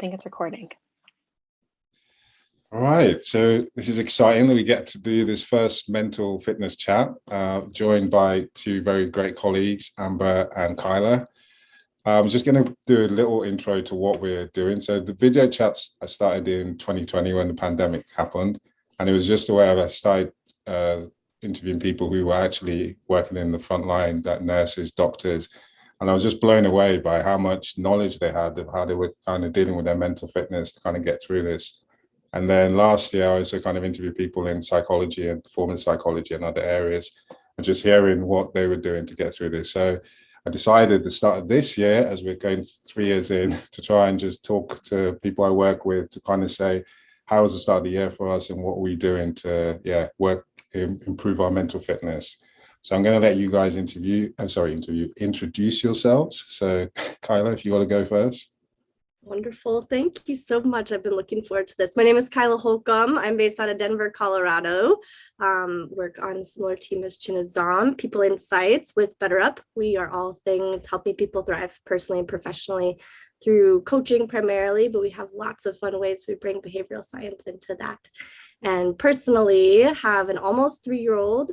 think it's recording. All right, so this is exciting that we get to do this first mental fitness chat, joined by two very great colleagues, Amber and Kyla. I'm just going to do a little intro to what we're doing. So the video chats I started in 2020 when the pandemic happened, and it was just a way of I started interviewing people who were actually working in the front line, that nurses, doctors, and I was just blown away by how much knowledge they had of how they were kind of dealing with their mental fitness to kind of get through this. And then last year, I also kind of interviewed people in psychology and performance psychology and other areas, and just hearing what they were doing to get through this. So I decided at the start of this year, as we're going 3 years in, to try and just talk to people I work with to kind of say, how was the start of the year for us and what are we doing to, improve our mental fitness. So I'm going to let you guys introduce yourselves. So Kyla, if you want to go first. Wonderful. Thank you so much. I've been looking forward to this. My name is Kyla Holcomb. I'm based out of Denver, Colorado. Work on a similar team as Chinazam, People Insights with Better Up. We are all things helping people thrive personally and professionally through coaching primarily, but we have lots of fun ways we bring behavioral science into that. And personally have an almost 3-year-old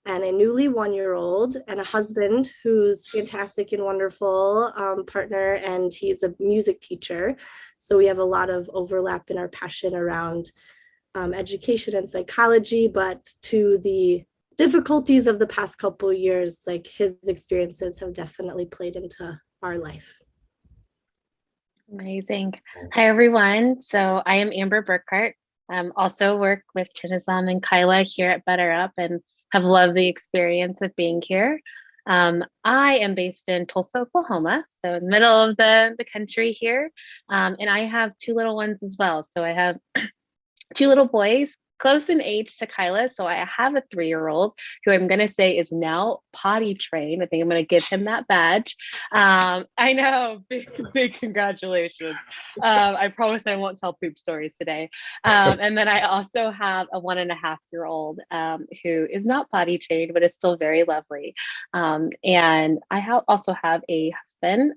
and a newly 1-year-old and a husband who's fantastic and wonderful partner, and he's a music teacher. So we have a lot of overlap in our passion around education and psychology, but to the difficulties of the past couple of years, like his experiences have definitely played into our life. Amazing. Hi, everyone. So I am Amber Burkhart. Also work with Chinazam and Kyla here at Better Up, and have loved the experience of being here. I am based in Tulsa, Oklahoma, so in the middle of the country here. And I have 2 little ones as well. So I have 2 little boys, close in age to Kyla. So I have a 3-year-old who I'm going to say is now potty trained. I think I'm going to give him that badge. I know, big congratulations. I promise I won't tell poop stories today. And then I also have a 1.5-year-old who is not potty trained, but is still very lovely. And I also have a husband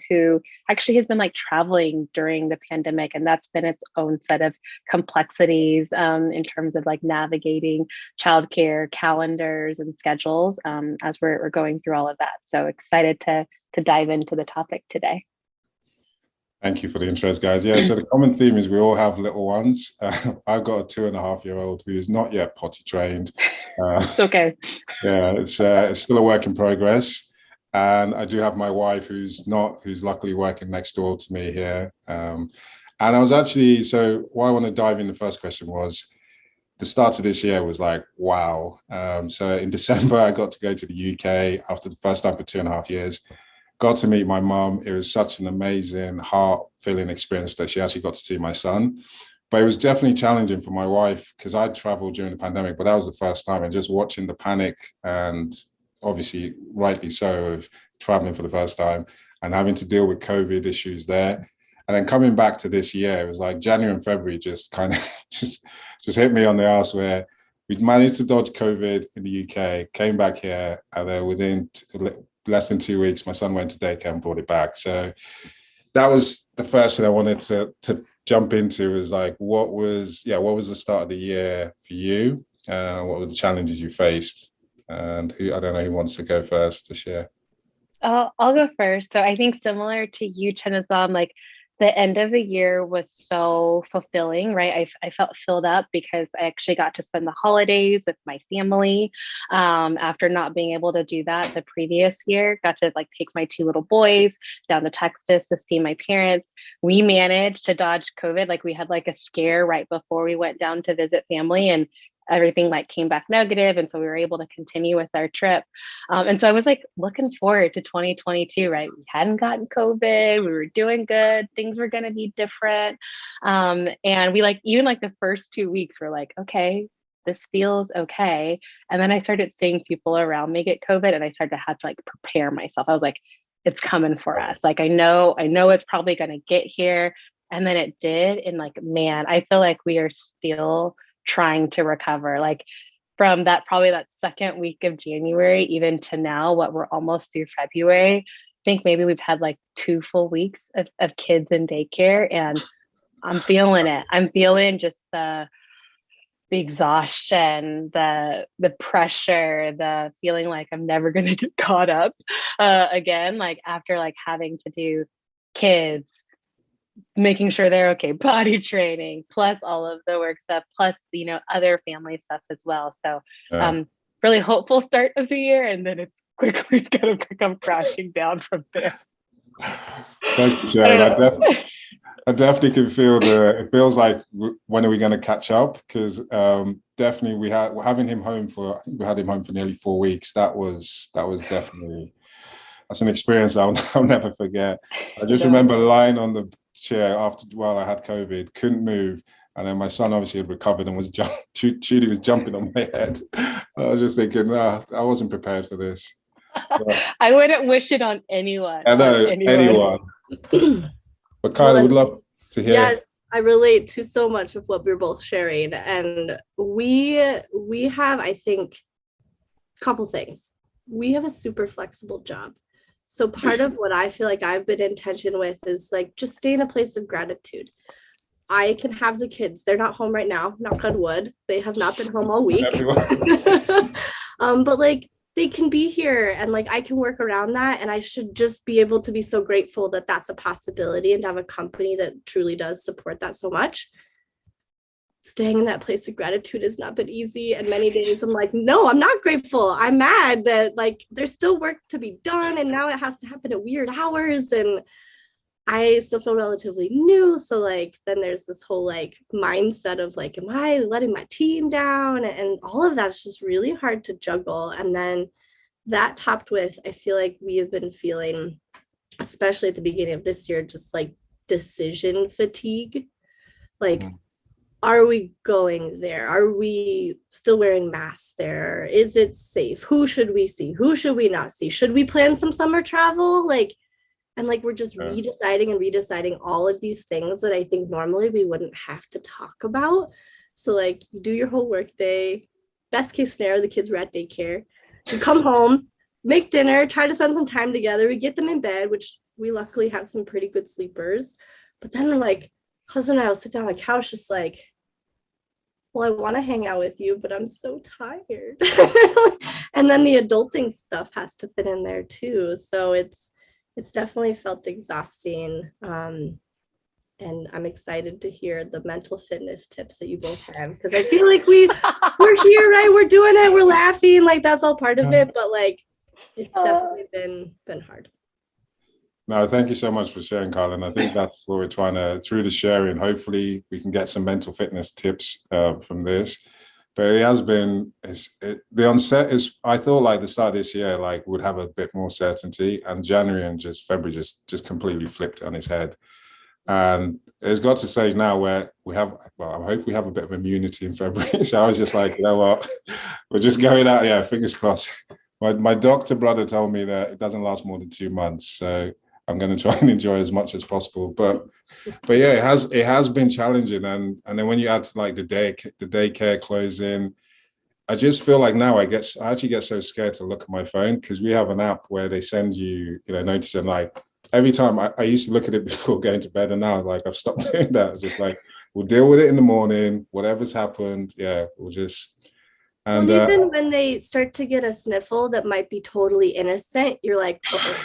who actually has been like traveling during the pandemic, and that's been its own set of complexities in terms of like navigating childcare calendars and schedules as we're going through all of that. So excited to dive into the topic today. Thank you for the intros, guys. Yeah, so the common theme is we all have little ones. I've got a 2.5-year-old who is not yet potty trained. It's okay. Yeah, it's still a work in progress. And I do have my wife who's luckily working next door to me here. And I was actually, so why I want to dive in the first question was, the start of this year was like, wow. So in December, I got to go to the UK after the first time for 2.5 years. Got to meet my mom. It was such an amazing, heart-filling experience that she actually got to see my son. But it was definitely challenging for my wife because I'd traveled during the pandemic, but that was the first time. And just watching the panic, and obviously rightly so, of traveling for the first time and having to deal with COVID issues there. And then coming back to this year, it was like January and February just kind of just hit me on the ass, where we'd managed to dodge COVID in the UK, came back here, and then within less than 2 weeks, my son went to daycare and brought it back. So that was the first thing I wanted to jump into, was like, what was the start of the year for you? What were the challenges you faced? And I don't know who wants to go first to share. I'll go first. So I think similar to you, Chinazam, like the end of the year was so fulfilling, right? I felt filled up because I actually got to spend the holidays with my family after not being able to do that the previous year. Got to like take my 2 little boys down to Texas to see my parents. We managed to dodge COVID. Like we had like a scare right before we went down to visit family, and everything like came back negative, and so we were able to continue with our trip. And so I was like looking forward to 2022, right? We hadn't gotten COVID, we were doing good, things were going to be different. And we like, even like the first 2 weeks were like, okay, this feels okay. And then I started seeing people around me get COVID, and I started to have to like prepare myself. I was like, it's coming for us. Like, I know it's probably going to get here. And then it did. And like, man, I feel like we are still trying to recover, like from that, probably that second week of January, even to now, what we're almost through February. think maybe we've had like 2 full weeks of kids in daycare, and I'm feeling it. I'm feeling just the exhaustion, the pressure, the feeling like I'm never going to get caught up again, like after like having to do kids, making sure they're okay, potty training, plus all of the work stuff, plus, other family stuff as well. So, Yeah. um, really hopeful start of the year, and then it's quickly going to come crashing down from there. Thank you, I Sharon. don't know. I definitely can feel it feels like when are we going to catch up? Because definitely we're having him home I think we had him home for nearly 4 weeks. That was definitely, that's an experience I'll never forget. I just remember lying on the chair while I had COVID, couldn't move. And then my son obviously had recovered and was Judy was jumping on my head. I was just thinking, I wasn't prepared for this. But I wouldn't wish it on anyone. I know anyone. But Kyla, would love to hear. Yes, I relate to so much of what we're both sharing. And we have, I think, a couple things. We have a super flexible job. So part of what I feel like I've been in tension with is like just stay in a place of gratitude. I can have the kids. They're not home right now, knock on wood. They have not been home all week. But like they can be here, and like I can work around that, and I should just be able to be so grateful that that's a possibility, and to have a company that truly does support that so much. Staying in that place of gratitude has not been easy, and many days I'm like, no, I'm not grateful. I'm mad that like there's still work to be done, and now it has to happen at weird hours, and I still feel relatively new. So like then there's this whole like mindset of like, am I letting my team down? And all of that's just really hard to juggle. And then that topped with, I feel like we have been feeling, especially at the beginning of this year, just like decision fatigue. Like, are we going there? Are we still wearing masks there? Is it safe? Who should we see? Who should we not see? Should we plan some summer travel? And like we're just redeciding all of these things that I think normally we wouldn't have to talk about. So like you do your whole work day, best case scenario, the kids were at daycare. You come home, make dinner, try to spend some time together. We get them in bed, which we luckily have some pretty good sleepers. But then we're like, husband and I will sit down on the couch just like, well, I want to hang out with you, but I'm so tired. And then the adulting stuff has to fit in there too. So it's definitely felt exhausting. And I'm excited to hear the mental fitness tips that you both have, because I feel like we're here, right? We're doing it, we're laughing, like that's all part of it, but like it's definitely been hard. No, thank you so much for sharing, Kyla. And I think that's what we're trying to, through the sharing, hopefully we can get some mental fitness tips from this. But it has been, the onset is, I thought like the start of this year, like would have a bit more certainty, and January and just February just completely flipped on its head. And it's got to stage now where we have, well, I hope we have a bit of immunity in February. So I was just like, you know what, we're just going out. Yeah, fingers crossed. My doctor brother told me that it doesn't last more than 2 months. So I'm going to try and enjoy as much as possible. But yeah, it has been challenging. And then when you add to like the daycare closing, I just feel like now I actually get so scared to look at my phone, because we have an app where they send you, notice, and like every time I used to look at it before going to bed, and now like I've stopped doing that. It's just like, we'll deal with it in the morning, whatever's happened. Yeah, we'll just. And well, even when they start to get a sniffle that might be totally innocent, you're like, oh.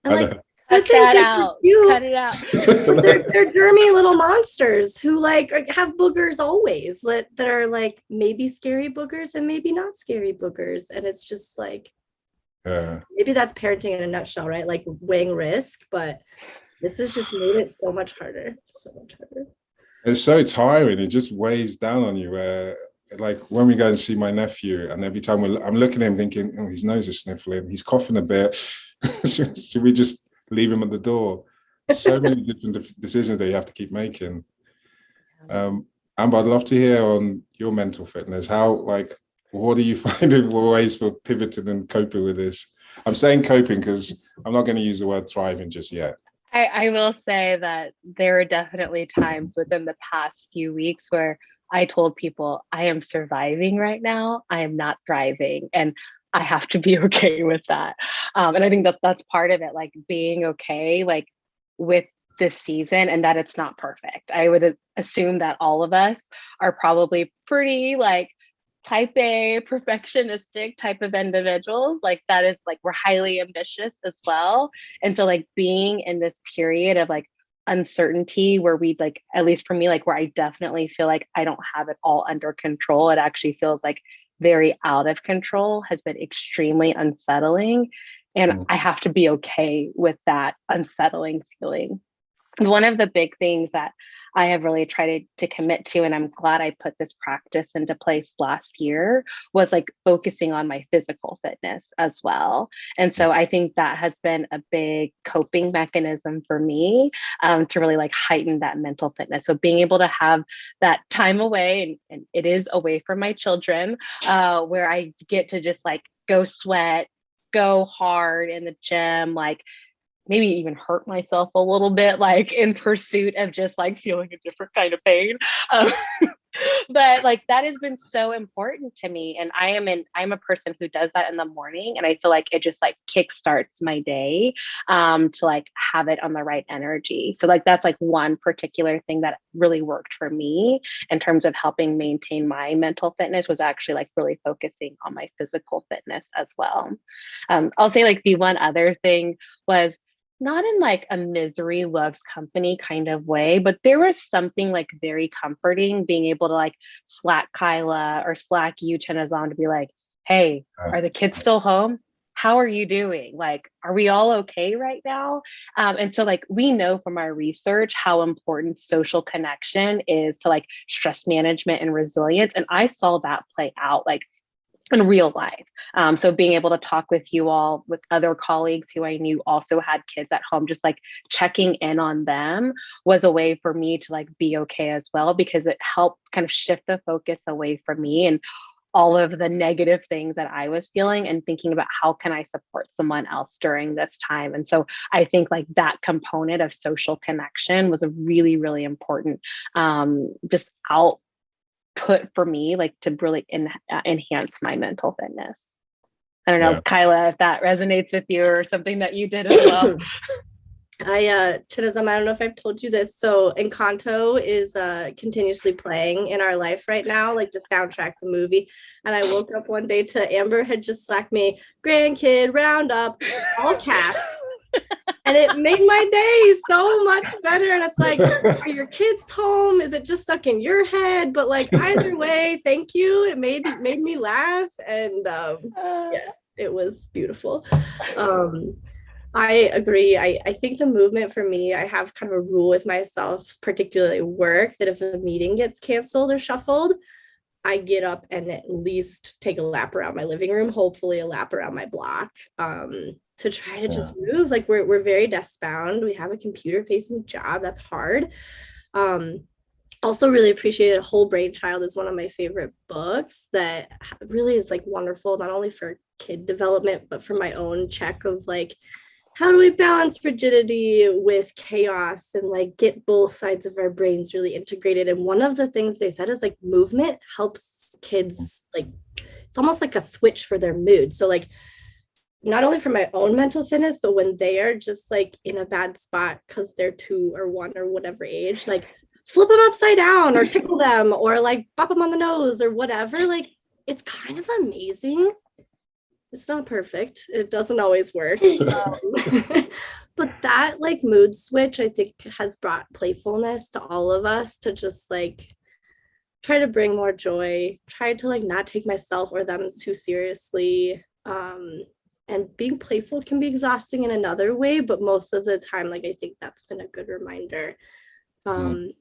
And like, cut that out. Cut it out. they're germy little monsters who like have boogers always that are like maybe scary boogers and maybe not scary boogers. And it's just like, maybe that's parenting in a nutshell, right? Like weighing risk, but this has just made it so much harder. It's so tiring. It just weighs down on you. Like when we go and see my nephew, and every time I'm looking at him thinking, oh, his nose is sniffling, he's coughing a bit. Should we just leave him at the door? So many different decisions that you have to keep making. Amber, I'd love to hear on your mental fitness. What are you finding ways for pivoting and coping with this? I'm saying coping because I'm not going to use the word thriving just yet. I will say that there are definitely times within the past few weeks where I told people I am surviving right now. I am not thriving. And I have to be okay with that. And I think that that's part of it, like being okay, like with this season and that it's not perfect. I would assume that all of us are probably pretty like type A perfectionistic type of individuals. Like that is like we're highly ambitious as well. And so like being in this period of like uncertainty where we like, at least for me, like where I definitely feel like I don't have it all under control. It actually feels like very out of control has been extremely unsettling. And Mm. I have to be okay with that unsettling feeling. One of the big things that I have really tried to commit to, and I'm glad I put this practice into place last year, was like focusing on my physical fitness as well. And so I think that has been a big coping mechanism for me to really like heighten that mental fitness. So being able to have that time away, and it is away from my children, where I get to just like go sweat, go hard in the gym, like maybe even hurt myself a little bit, like in pursuit of just like feeling a different kind of pain. Um, but like that has been so important to me. And I'm a person who does that in the morning. And I feel like it just like kickstarts my day to like have it on the right energy. So like that's like one particular thing that really worked for me in terms of helping maintain my mental fitness was actually like really focusing on my physical fitness as well. I'll say like the one other thing was not in like a misery loves company kind of way, but there was something like very comforting being able to like Slack Kyla or Slack you, Chenazon, to be like, hey, are the kids still home? How are you doing? Like, are we all okay right now? And so, like, we know from our research how important social connection is to like stress management and resilience. And I saw that play out like in real life. So being able to talk with you all, with other colleagues who I knew also had kids at home, just like checking in on them was a way for me to like be okay as well, because it helped kind of shift the focus away from me and all of the negative things that I was feeling and thinking about how can I support someone else during this time. And so I think like that component of social connection was a really, really important just out put for me, like to really enhance my mental fitness. I don't know, Yeah. Kyla, if that resonates with you or something that you did as well. Chinazam, I don't know if I've told you this. So Encanto is continuously playing in our life right now, like the soundtrack, the movie. And I woke up one day to Amber had just slacked me, grandkid roundup, all caps. And it made my day so much better. And it's like, are your kids home? Is it just stuck in your head? But like either way, thank you. It made me laugh. And yes, it was beautiful. I agree. I think the movement for me, I have kind of a rule with myself, particularly work, that if a meeting gets canceled or shuffled, I get up and at least take a lap around my living room, hopefully a lap around my block, to try to just move. Like we're very desk bound. We have a computer facing job. That's hard. Also really appreciated Whole Brain Child is one of my favorite books that really is like wonderful, not only for kid development, but for my own check of like, how do we balance rigidity with chaos and like get both sides of our brains really integrated? And one of the things they said is like movement helps kids, like it's almost like a switch for their mood. So like not only for my own mental fitness, but when they are just like in a bad spot because they're 2 or 1 or whatever age, like flip them upside down or tickle them or like bop them on the nose or whatever. Like it's kind of amazing. It's not perfect. It doesn't always work. But that like mood switch, I think, has brought playfulness to all of us to just like try to bring more joy, try to like not take myself or them too seriously. And being playful can be exhausting in another way, but most of the time, like I think that's been a good reminder. The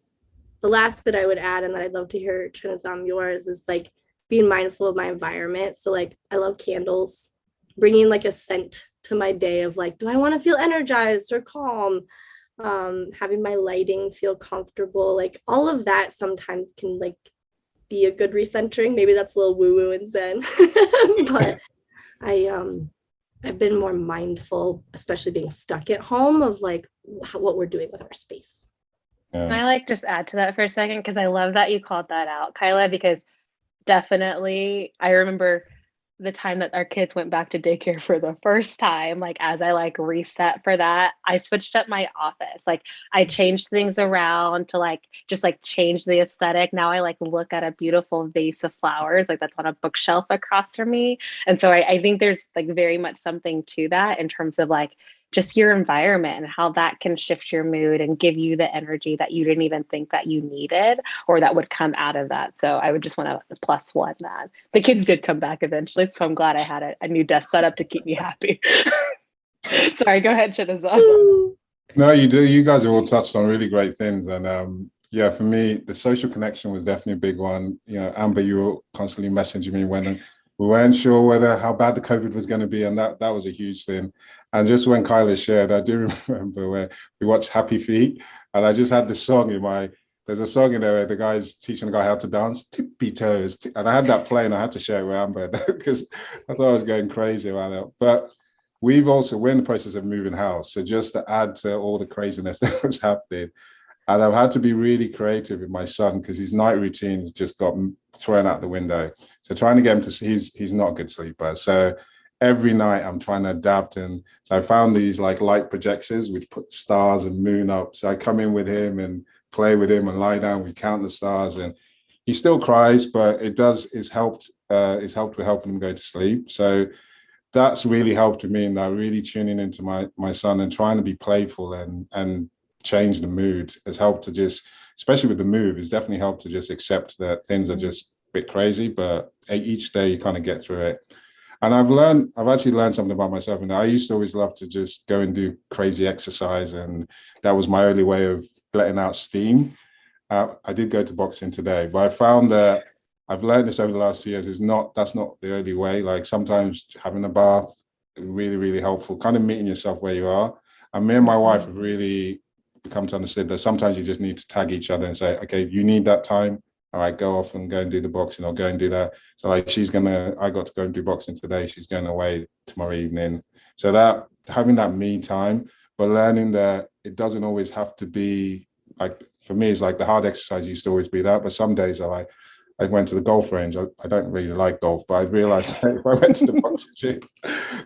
last bit I would add, and that I'd love to hear Trinazam yours, is like being mindful of my environment. So like I love candles, bringing like a scent to my day of like, do I want to feel energized or calm? Having my lighting feel comfortable, like all of that sometimes can like be a good recentering. Maybe that's a little woo woo and zen, but I've been more mindful, especially being stuck at home, of like what we're doing with our space. Can I like just add to that for a second? Because I love that you called that out, Kyla, because definitely I remember the time that our kids went back to daycare for the first time, like as I like reset for that, I switched up my office. Like I changed things around to like just like change the aesthetic. Now I like look at a beautiful vase of flowers, like that's on a bookshelf across from me. And so I think there's like very much something to that in terms of like just your environment and how that can shift your mood and give you the energy that you didn't even think that you needed or that would come out of that. So I would just want to plus one that. The kids did come back eventually, so I'm glad I had a new desk set up to keep me happy. Sorry, go ahead, Shinaza. No, you do. You guys have all touched on really great things, and yeah, for me, the social connection was definitely a big one. You know, Amber, you were constantly messaging me when we weren't sure whether how bad the COVID was going to be, and that was a huge thing. And just when Kyla shared, I do remember where we watched Happy Feet, and I just had this song in my. There's a song in there where the guy's teaching the guy how to dance, tippy toes, and I had that playing. I had to share it with Amber because I thought I was going crazy about it, but. We're in the process of moving house. So just to add to all the craziness that was happening, and I've had to be really creative with my son because his night routines just got thrown out the window. So trying to get him to see, he's not a good sleeper. So every night I'm trying to adapt. And so I found these like light projectors, which put stars and moon up. So I come in with him and play with him and lie down. We count the stars and he still cries, but it's helped with helping him go to sleep. So that's really helped me in that really tuning into my son and trying to be playful and change the mood has helped to just, especially with the move, it's definitely helped to just accept that things are just a bit crazy, but each day you kind of get through it. And I've actually learned something about myself. And I used to always love to just go and do crazy exercise. And that was my only way of letting out steam. I did go to boxing today, but I found that I've learned this over the last few years that's not the only way. Like sometimes having a bath really, really helpful, kind of meeting yourself where you are. And me and my wife have really become to understand that sometimes you just need to tag each other and say, okay, you need that time. All right, go off and go and do the boxing or go and do that. So like I got to go and do boxing today. She's going away tomorrow evening. So that having that me time, but learning that it doesn't always have to be like, for me, it's like the hard exercise used to always be that. But some days I went to the golf range. I don't really like golf, but I realized that if I went to the boxing gym,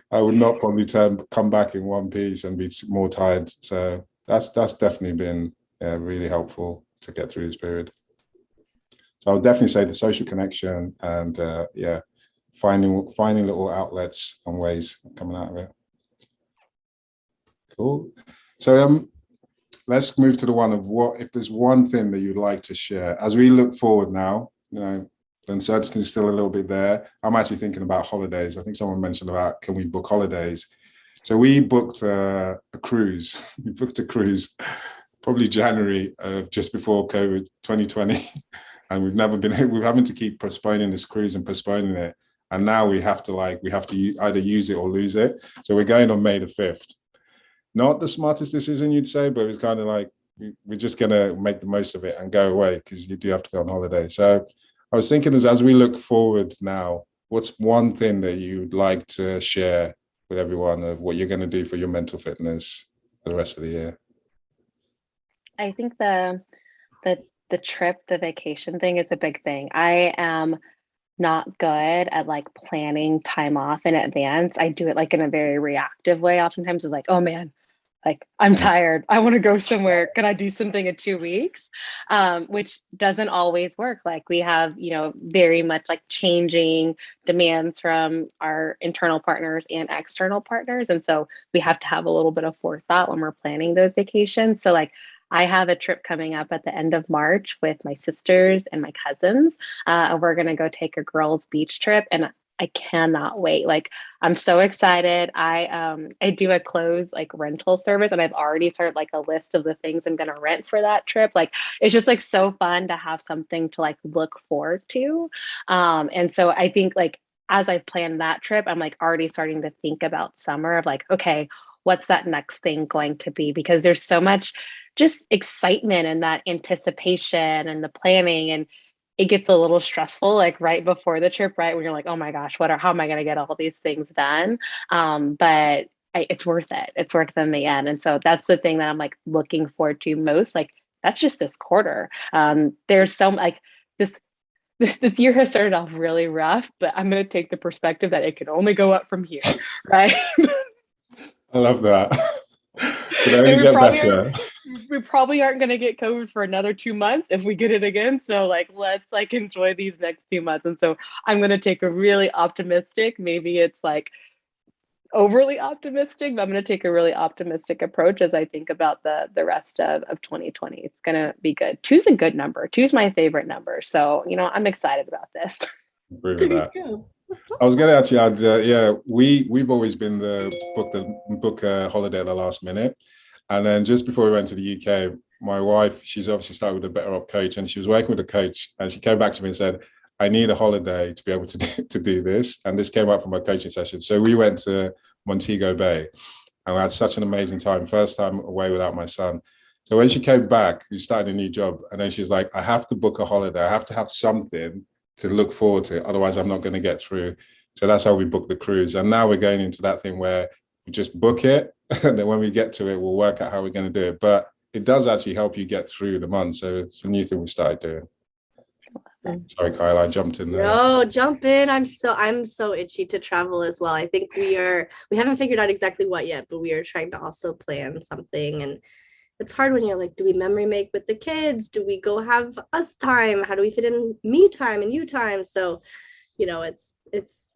I would not probably come back in one piece and be more tired. So that's definitely been really helpful to get through this period. So I would definitely say the social connection and finding little outlets and ways of coming out of it. Cool. So let's move to the one of what if there's one thing that you'd like to share as we look forward now. You know, the uncertainty is still a little bit there. I'm actually thinking about holidays. I think someone mentioned about can we book holidays? So we booked a cruise. We booked a cruise probably January of just before COVID 2020. And we're having to keep postponing this cruise and postponing it. And now we have to either use it or lose it. So we're going on May the 5th. Not the smartest decision you'd say, but it's kind of like we're just going to make the most of it and go away because you do have to go on holiday. So I was thinking as we look forward now, what's one thing that you'd like to share with everyone of what you're going to do for your mental fitness for the rest of the year? I think the trip, the vacation thing is a big thing. I am not good at like planning time off in advance. I do it like in a very reactive way. Oftentimes it's like, oh man, like I'm tired. I want to go somewhere. Can I do something in 2 weeks? Which doesn't always work. Like we have, very much like changing demands from our internal partners and external partners. And so we have to have a little bit of forethought when we're planning those vacations. So like I have a trip coming up at the end of March with my sisters and my cousins. We're going to go take a girls' beach trip. And I cannot wait. Like I'm so excited. I do a clothes like rental service and I've already started like a list of the things I'm gonna rent for that trip. Like it's just like so fun to have something to like look forward to. And so I think like as I plan that trip, I'm like already starting to think about summer of like, okay, what's that next thing going to be? Because there's so much just excitement and that anticipation and the planning and it gets a little stressful like right before the trip, right? When you're like, oh my gosh, how am I going to get all these things done? It's worth it. It's worth it in the end. And so that's the thing that I'm like looking forward to most. Like that's just this quarter. There's so like this this year has started off really rough, but I'm going to take the perspective that it can only go up from here, right? I love that. Could only And get better. we probably aren't going to get COVID for another 2 months if we get it again. So like, let's like enjoy these next 2 months. And so I'm going to take a really optimistic, maybe it's like overly optimistic, but I'm going to take a really optimistic approach as I think about the rest of 2020. It's going to be good. Two's a good number. Two's my favorite number. So, I'm excited about this. Agree with There you that. go. I was going to actually add, yeah, we've always been book a holiday at the last minute, and then just before we went to the UK, my wife, she's obviously started with a Better Up coach, and she was working with a coach, and she came back to me and said, "I need a holiday to be able to do this," and this came up from my coaching session. So we went to Montego Bay, and we had such an amazing time. First time away without my son. So when she came back, we started a new job, and then she's like, "I have to book a holiday. I have to have something to look forward to. Otherwise, I'm not going to get through." So that's how we booked the cruise. And now we're going into that thing where we just book it. And then when we get to it, we'll work out how we're going to do it. But it does actually help you get through the month. So it's a new thing we started doing. Sorry, Kyle, I jumped in there. No, jump in. I'm so itchy to travel as well. I think we haven't figured out exactly what yet, but we are trying to also plan something. And it's hard when you're like, do we memory make with the kids? Do we go have us time? How do we fit in me time and you time? So,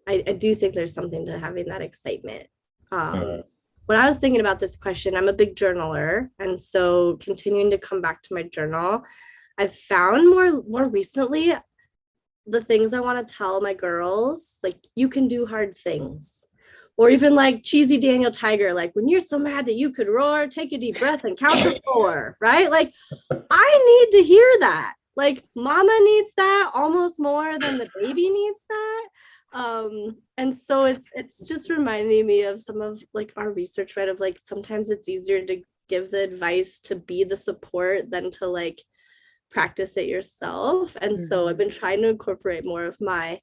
I do think there's something to having that excitement. Uh, When I was thinking about this question, I'm a big journaler. And so continuing to come back to my journal, I've found more recently the things I want to tell my girls, like you can do hard things. Or even like cheesy Daniel Tiger, like when you're so mad that you could roar, take a deep breath and count to 4, right? Like I need to hear that. Like mama needs that almost more than the baby needs that. And so it's just reminding me of some of like our research, right? Of like sometimes it's easier to give the advice to be the support than to like practice it yourself. And so I've been trying to incorporate more of my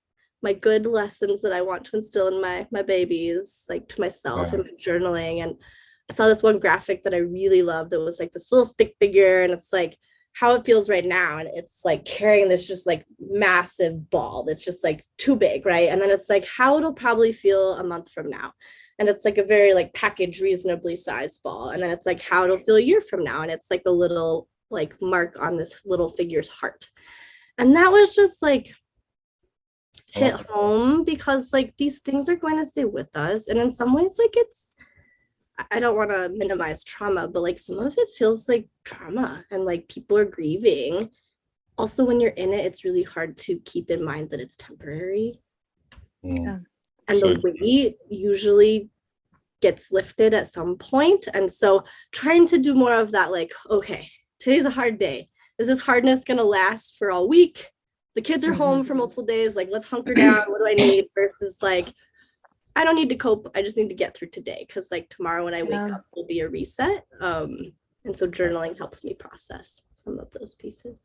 good lessons that I want to instill in my babies, like to myself and journaling. And I saw this one graphic that I really loved that was like this little stick figure, and it's like how it feels right now. And it's like carrying this just like massive ball that's just like too big, right? And then it's like how it'll probably feel a month from now. And it's like a very like packaged, reasonably sized ball. And then it's like how it'll feel a year from now. And it's like a little like mark on this little figure's heart. And that was just like hit home because like these things are going to stay with us. And in some ways, like I don't want to minimize trauma, but like some of it feels like trauma and like people are grieving. Also, when you're in it, it's really hard to keep in mind that it's temporary. Yeah. And So- the weight usually gets lifted at some point. And so trying to do more of that, like, okay, today's a hard day. Is this hardness going to last for all week? The kids are home for multiple days. Like, let's hunker down. What do I need? Versus like, I don't need to cope. I just need to get through today. Because like tomorrow when I wake up will be a reset. And so journaling helps me process some of those pieces.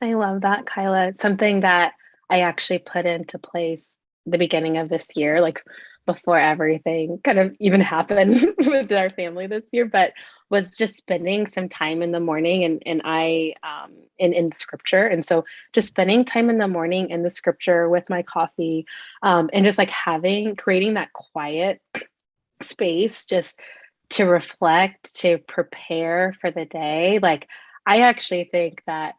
I love that, Kyla. It's something that I actually put into place the beginning of this year, like before everything kind of even happened with our family this year, but was just spending some time in the morning and I in scripture. And so just spending time in the morning in the scripture with my coffee, and just like creating that quiet space just to reflect, to prepare for the day. Like I actually think that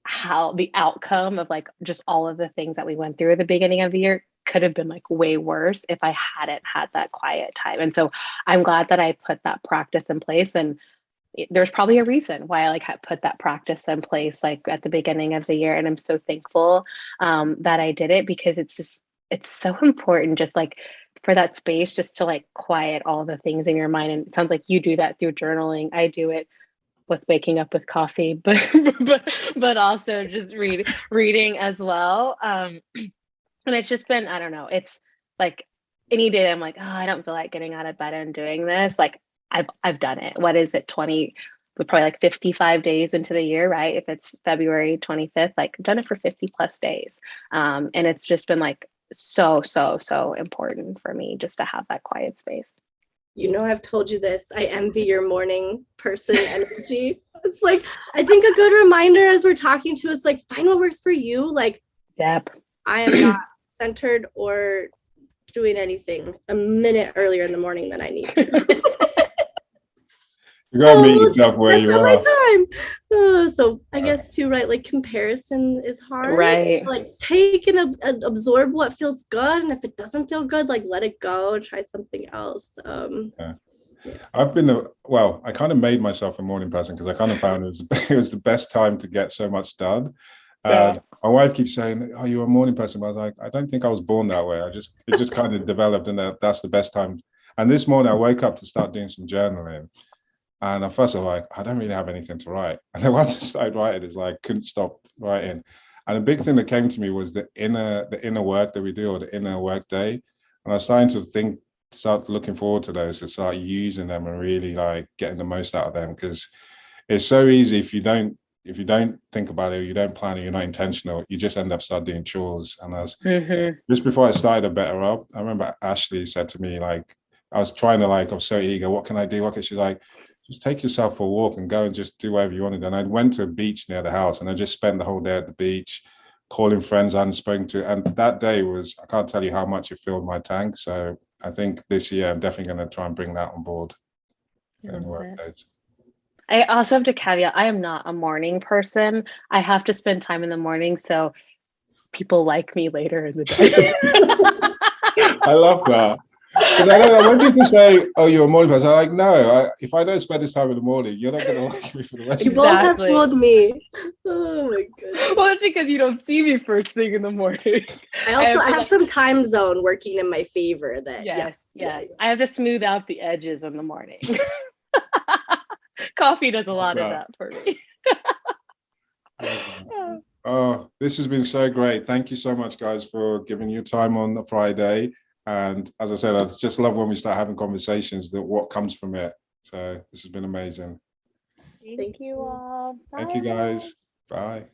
how the outcome of like just all of the things that we went through at the beginning of the year could have been like way worse if I hadn't had that quiet time. And so I'm glad that I put that practice in place. And there's probably a reason why I like put that practice in place like at the beginning of the year. And I'm so thankful that I did it because it's so important just like for that space just to like quiet all the things in your mind. And it sounds like you do that through journaling. I do it with waking up with coffee, but also just reading as well. And it's just been, I don't know, it's like any day I'm like, oh, I don't feel like getting out of bed and doing this. Like I've done it. What is it? We're probably like 55 days into the year, right? If it's February 25th, like I've done it for 50 plus days. And it's just been like so important for me just to have that quiet space. You know, I've told you this. I envy your morning person energy. It's like, I think a good reminder as we're talking to is like, find what works for you. Like, Yep. I am not centered or doing anything a minute earlier in the morning than I need to. You gotta meet yourself where That's you not are. my time. So I guess too, right? Like comparison is hard. Right. Like take and absorb what feels good, and if it doesn't feel good, like let it go. Try something else. Yeah. I've been well. I kind of made myself a morning person because I kind of found it was the best time to get so much done. Yeah. My wife keeps saying, "Oh, you're a morning person." But I was like, I don't think I was born that way. It just kind of developed, and that's the best time. And this morning, I woke up to start doing some journaling. And at first, I was like, I don't really have anything to write. And then once I started writing, it's like couldn't stop writing. And the big thing that came to me was the inner work that we do, or the inner work day. And I was starting to start looking forward to those, to start using them and really like getting the most out of them. Because it's so easy if you don't think about it, you don't plan it, you're not intentional, you just end up start doing chores. And just before I started a Better Up, I remember Ashley said to me, like, I was trying to like, I was so eager, what can I do? What can she's like, just take yourself for a walk and go and just do whatever you wanted. And I went to a beach near the house and I just spent the whole day at the beach, calling friends I hadn't spoken to. And that day was, I can't tell you how much it filled my tank. So I think this year I'm definitely going to try and bring that on board in work days. I also have to caveat, I am not a morning person. I have to spend time in the morning, so people like me later in the day. I love that. Because I don't know, when people say, "Oh, you're a morning person," I'm like, no. If I don't spend this time in the morning, you're not going to like me for the rest You of the both day. have fooled me. Oh my goodness. Well, that's because you don't see me first thing in the morning. I have some time zone working in my favor that yes. I have to smooth out the edges in the morning. Coffee does a lot of that for me. Oh, this has been so great. Thank you so much, guys, for giving your time on a Friday. And as I said, I just love when we start having conversations, that what comes from it. So this has been amazing. Thank you all. Thank you, guys. Bye.